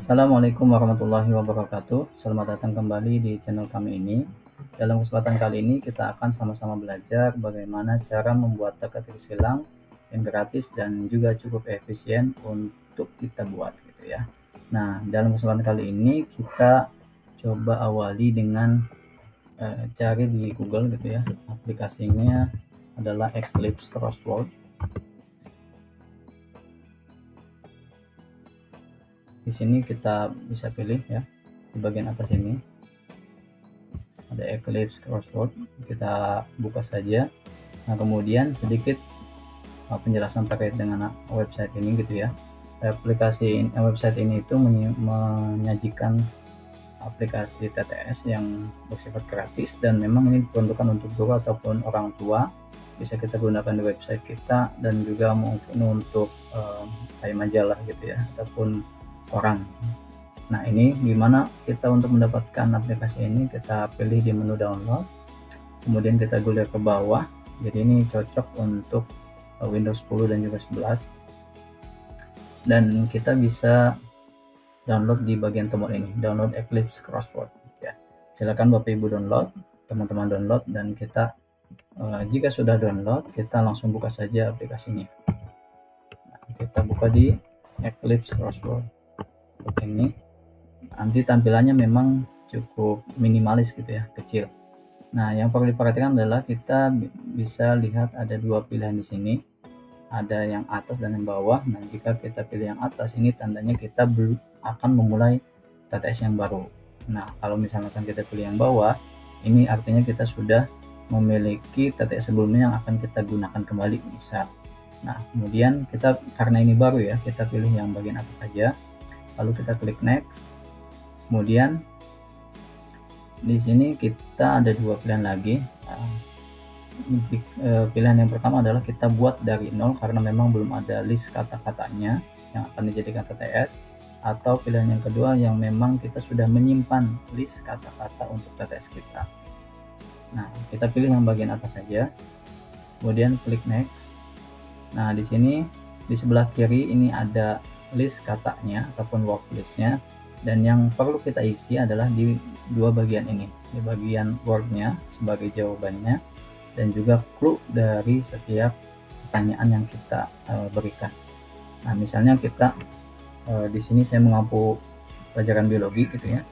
Assalamualaikum warahmatullahi wabarakatuh. Selamat datang kembali di channel kami ini. Dalam kesempatan kali ini kita akan sama-sama belajar bagaimana cara membuat teka-teki silang yang gratis dan juga cukup efisien untuk kita buat gitu ya. Nah, dalam kesempatan kali ini kita coba awali dengan cari di Google gitu ya. Aplikasinya adalah Eclipse Crossword. Di sini kita bisa pilih ya, di bagian atas ini ada Eclipse Crossword, kita buka saja. Nah, kemudian sedikit penjelasan terkait dengan website ini gitu ya. Website ini itu menyajikan aplikasi TTS yang bersifat gratis dan memang ini diperuntukkan untuk guru ataupun orang tua. Bisa kita gunakan di website kita dan juga mungkin untuk kayak majalah gitu ya, ataupun orang. Nah, ini gimana kita untuk mendapatkan aplikasi ini? Kita pilih di menu download, kemudian kita gulir ke bawah. Jadi ini cocok untuk Windows 10 dan juga 11, dan kita bisa download di bagian tombol ini, download Eclipse Crossword ya. Silakan Bapak Ibu download, teman-teman download, dan kita jika sudah download, kita langsung buka saja aplikasinya. Nah, kita buka di Eclipse Crossword seperti ini. Nanti tampilannya memang cukup minimalis gitu ya, kecil. Nah, yang perlu diperhatikan adalah kita bisa lihat ada dua pilihan di sini, ada yang atas dan yang bawah. Nah, jika kita pilih yang atas, ini tandanya kita akan memulai TTS yang baru. Nah, kalau misalkan kita pilih yang bawah, ini artinya kita sudah memiliki TTS sebelumnya yang akan kita gunakan kembali misal. Nah, kemudian kita, karena ini baru ya, kita pilih yang bagian atas saja, lalu kita klik next. Kemudian di sini kita ada dua pilihan lagi. Pilihan yang pertama adalah kita buat dari nol karena memang belum ada list kata-katanya yang akan dijadikan TTS, atau pilihan yang kedua yang memang kita sudah menyimpan list kata-kata untuk TTS kita. Nah, kita pilih yang bagian atas saja, kemudian klik next. Nah, di sini di sebelah kiri ini ada list katanya ataupun worklistnya, dan yang perlu kita isi adalah di dua bagian ini, di bagian wordnya sebagai jawabannya dan juga clue dari setiap pertanyaan yang kita berikan. Nah, misalnya kita di sini saya mengampu pelajaran biologi gitu ya.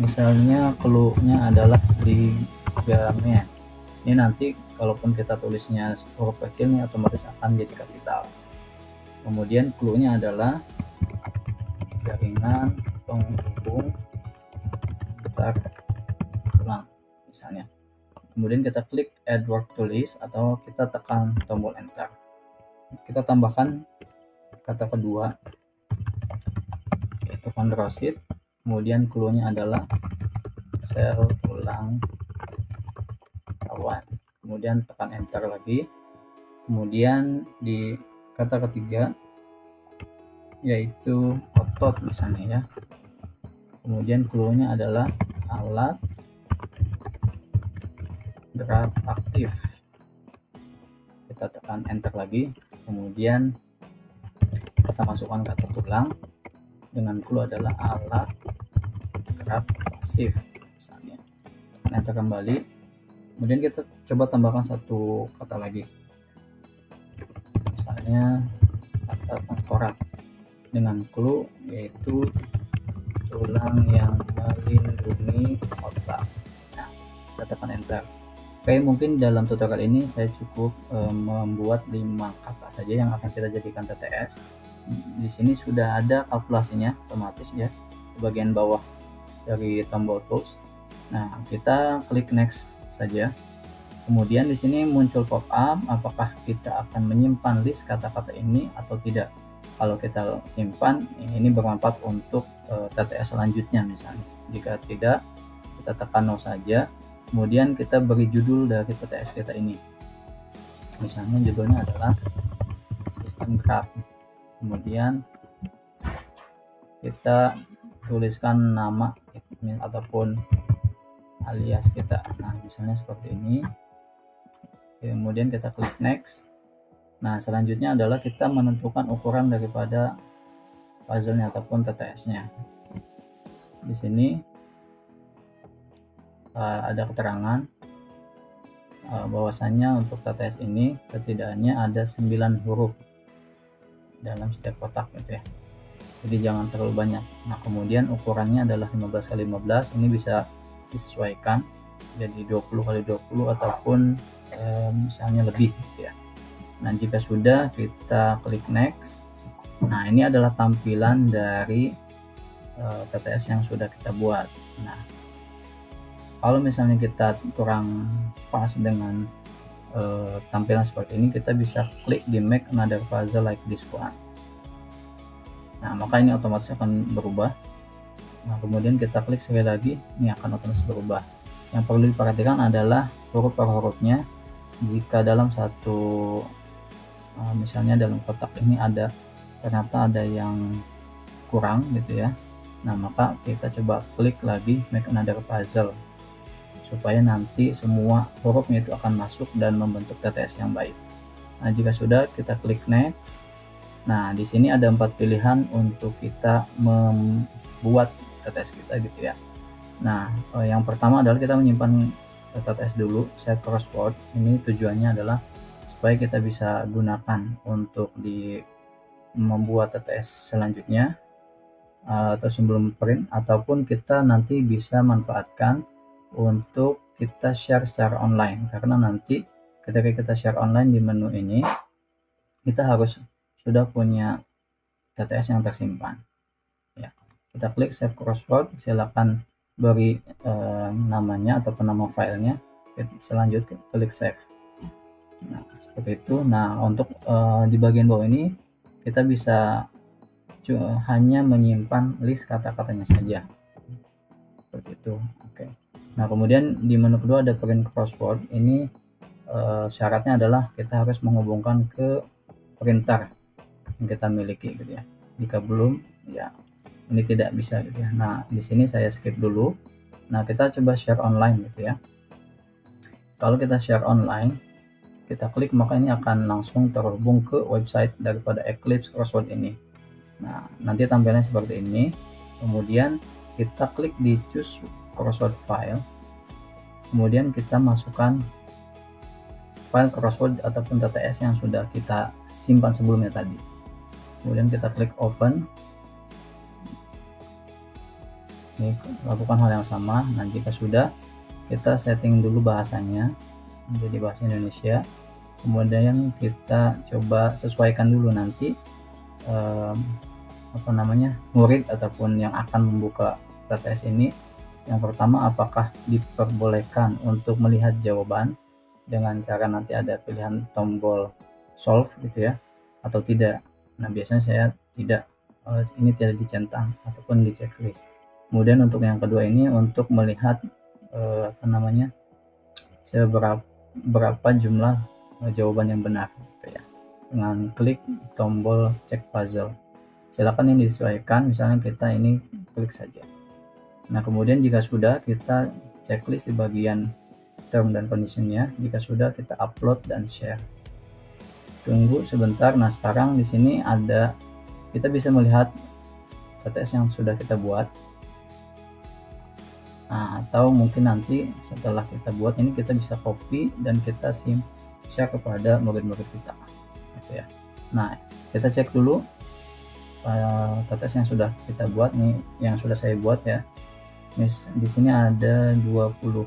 Misalnya clue-nya adalah ligament. Ini nanti kalaupun kita tulisnya huruf kecil ini otomatis akan jadi kapital. Kemudian clue-nya adalah jaringan penghubung antar tulang misalnya. Kemudian kita klik add word to list atau kita tekan tombol enter. Kita tambahkan kata kedua yaitu kondrosit. Kemudian clue-nya adalah sel tulang rawan. Kemudian tekan enter lagi. Kemudian di kata ketiga yaitu otot misalnya ya. Kemudian clue-nya adalah alat gerak aktif. Kita tekan enter lagi. Kemudian kita masukkan kata tulang dengan clue adalah alat gerak pasif misalnya. Tekan enter kembali. Kemudian kita coba tambahkan satu kata lagi, misalnya kata tengkorak dengan clue yaitu tulang yang melindungi otak. Nah, kita tekan enter. Oke, mungkin dalam tutorial ini saya cukup membuat 5 kata saja yang akan kita jadikan TTS. Di sini sudah ada kalkulasinya otomatis ya di bagian bawah dari tombol tools. Nah, kita klik next saja. Kemudian di sini muncul pop up apakah kita akan menyimpan list kata-kata ini atau tidak. Kalau kita simpan, ini bermanfaat untuk TTS selanjutnya misalnya. Jika tidak, kita tekan no saja. Kemudian kita beri judul dari TTS kita ini. Misalnya judulnya adalah sistem graf. Kemudian kita tuliskan nama ataupun alias kita. Nah, misalnya seperti ini. Kemudian kita klik next. Nah, selanjutnya adalah kita menentukan ukuran daripada puzzle-nya ataupun TTS-nya. Di sini ada keterangan bahwasannya untuk TTS ini setidaknya ada 9 huruf dalam setiap kotak gitu ya. Jadi jangan terlalu banyak. Nah, kemudian ukurannya adalah 15 x 15, ini bisa disesuaikan jadi 20 x 20 ataupun misalnya lebih gitu ya. Nah, jika sudah, kita klik next. Nah, ini adalah tampilan dari TTS yang sudah kita buat. Nah, kalau misalnya kita kurang pas dengan tampilan seperti ini, kita bisa klik di make another puzzle like this one. Nah, maka ini otomatis akan berubah. Nah, kemudian kita klik sekali lagi, ini akan otomatis berubah. Yang perlu diperhatikan adalah huruf per hurufnya. Jika dalam satu misalnya dalam kotak ini ternyata ada yang kurang gitu ya, nah maka kita coba klik lagi make another puzzle supaya nanti semua hurufnya itu akan masuk dan membentuk TTS yang baik. Nah, jika sudah, kita klik next. Nah, di sini ada 4 pilihan untuk kita membuat TTS kita gitu ya. Nah, yang pertama adalah kita menyimpan TTS dulu, save crossword. Ini tujuannya adalah supaya kita bisa gunakan untuk membuat TTS selanjutnya atau sebelum print, ataupun kita nanti bisa manfaatkan untuk kita share secara online, karena nanti ketika kita share online di menu ini kita harus sudah punya TTS yang tersimpan ya. Kita klik save crossword, silakan beri namanya ataupun nama filenya, selanjutnya klik save. Nah, seperti itu. Nah, untuk di bagian bawah ini kita bisa hanya menyimpan list kata-katanya saja, seperti itu. Oke. Nah, kemudian di menu kedua ada print crossword. Ini syaratnya adalah kita harus menghubungkan ke printer yang kita miliki gitu ya. Jika belum, ya ini tidak bisa gitu ya. Nah, di sini saya skip dulu. Nah, kita coba share online gitu ya. Kalau kita share online, kita klik, maka ini akan langsung terhubung ke website daripada Eclipse Crossword ini. Nah, nanti tampilannya seperti ini. Kemudian kita klik di choose crossword file, kemudian kita masukkan file crossword ataupun TTS yang sudah kita simpan sebelumnya tadi. Kemudian kita klik open. Ini lakukan hal yang sama. Nah, jika sudah, kita setting dulu bahasanya menjadi bahasa Indonesia. Kemudian kita coba sesuaikan dulu nanti murid ataupun yang akan membuka TTS ini. Yang pertama, apakah diperbolehkan untuk melihat jawaban dengan cara nanti ada pilihan tombol solve gitu ya, atau tidak. Nah, biasanya saya tidak, ini tidak dicentang ataupun di checklist. Kemudian untuk yang kedua ini untuk melihat berapa jumlah jawaban yang benar gitu ya, dengan klik tombol check puzzle. Silakan ini disesuaikan, misalnya kita ini klik saja. Nah, kemudian jika sudah, kita checklist di bagian term dan conditionnya. Jika sudah, kita upload dan share. Tunggu sebentar. Nah, sekarang di sini kita bisa melihat TTS yang sudah kita buat. Nah, atau mungkin nanti setelah kita buat ini, kita bisa copy dan kita share kepada murid-murid kita gitu ya. Nah, kita cek dulu TTS yang sudah kita buat nih, yang sudah saya buat ya. Di sini ada 20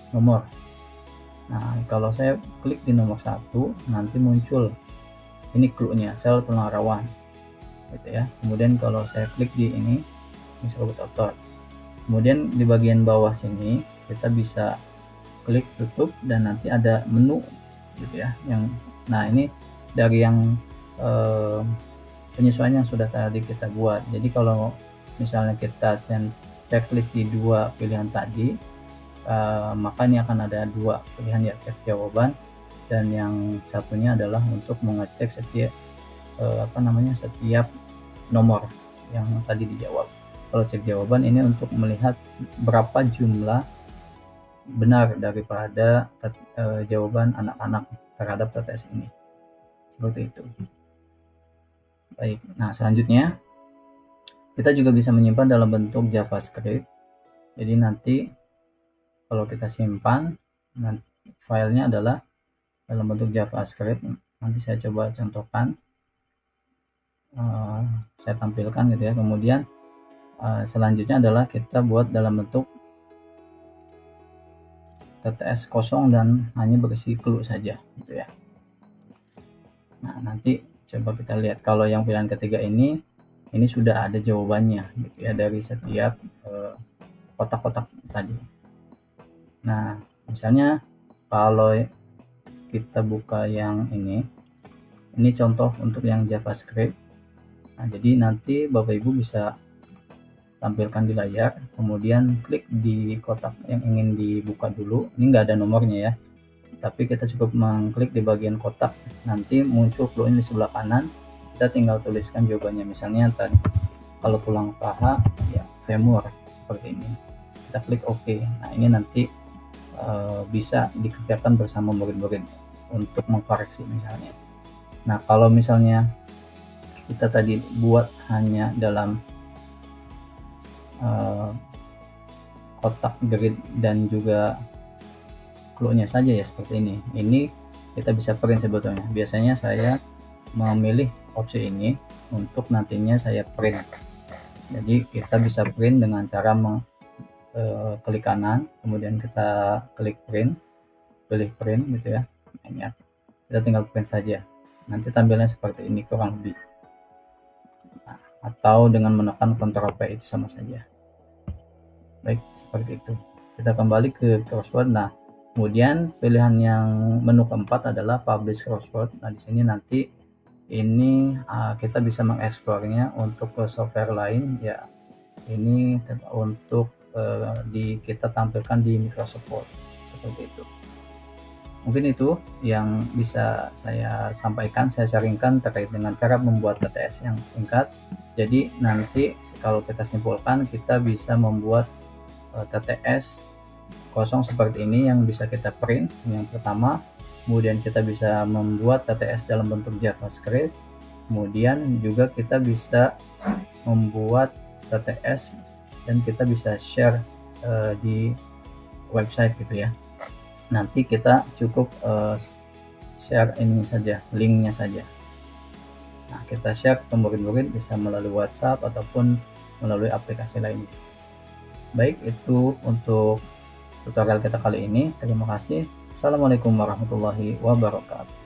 nomor. Nah, kalau saya klik di nomor 1, nanti muncul ini clue-nya, sel tulang rawan gitu ya. Kemudian kalau saya klik di ini disebut author. Kemudian di bagian bawah sini kita bisa klik tutup dan nanti ada menu gitu ya. Nah, ini dari yang penyesuaian yang sudah tadi kita buat. Jadi kalau misalnya kita checklist di 2 pilihan tadi, maka ini akan ada 2 pilihan ya, cek jawaban, dan yang satunya adalah untuk mengecek setiap nomor yang tadi dijawab. Kalau cek jawaban ini untuk melihat berapa jumlah benar daripada jawaban anak-anak terhadap TTS ini, seperti itu. Baik, nah selanjutnya kita juga bisa menyimpan dalam bentuk JavaScript. Jadi nanti kalau kita simpan, nanti filenya adalah dalam bentuk JavaScript. Nanti saya coba contohkan, saya tampilkan gitu ya. Kemudian selanjutnya adalah kita buat dalam bentuk TTS kosong dan hanya berisi clue saja gitu ya. Nah, nanti coba kita lihat kalau yang pilihan ketiga ini sudah ada jawabannya gitu ya dari setiap kotak-kotak tadi. Nah, misalnya kalau kita buka yang ini contoh untuk yang JavaScript. Nah, jadi nanti Bapak Ibu bisa tampilkan di layar, kemudian klik di kotak yang ingin dibuka dulu. Ini nggak ada nomornya ya, tapi kita cukup mengklik di bagian kotak, nanti muncul clue-nya di sebelah kanan. Kita tinggal tuliskan jawabannya, misalnya tadi kalau tulang paha ya femur seperti ini. Kita klik OK. Nah, ini nanti bisa dikerjakan bersama murid-murid untuk mengkoreksi misalnya. Nah, kalau misalnya kita tadi buat hanya dalam kotak grid dan juga clue-nya saja ya seperti ini. Ini kita bisa print sebetulnya. Biasanya saya memilih opsi ini untuk nantinya saya print. Jadi kita bisa print dengan cara klik kanan, kemudian kita klik print, pilih print gitu ya. Ini ya. Kita tinggal print saja. Nanti tampilnya seperti ini kurang lebih. Nah, atau dengan menekan Ctrl P itu sama saja. Baik, seperti itu. Kita kembali ke crossword. Nah, kemudian pilihan yang menu keempat adalah publish crossword. Nah, di sini nanti ini kita bisa mengeksplornya untuk ke software lain ya. Ini untuk kita tampilkan di Microsoft Word seperti itu. Mungkin itu yang bisa saya sampaikan, saya sharingkan terkait dengan cara membuat TTS yang singkat. Jadi nanti kalau kita simpulkan, kita bisa membuat TTS kosong seperti ini yang bisa kita print yang pertama. Kemudian kita bisa membuat TTS dalam bentuk JavaScript. Kemudian juga kita bisa membuat TTS dan kita bisa share di website gitu ya. Nanti kita cukup share ini saja, linknya saja. Nah, kita share ke murid-murid bisa melalui WhatsApp ataupun melalui aplikasi lainnya. Baik, itu untuk tutorial kita kali ini. Terima kasih. Assalamualaikum warahmatullahi wabarakatuh.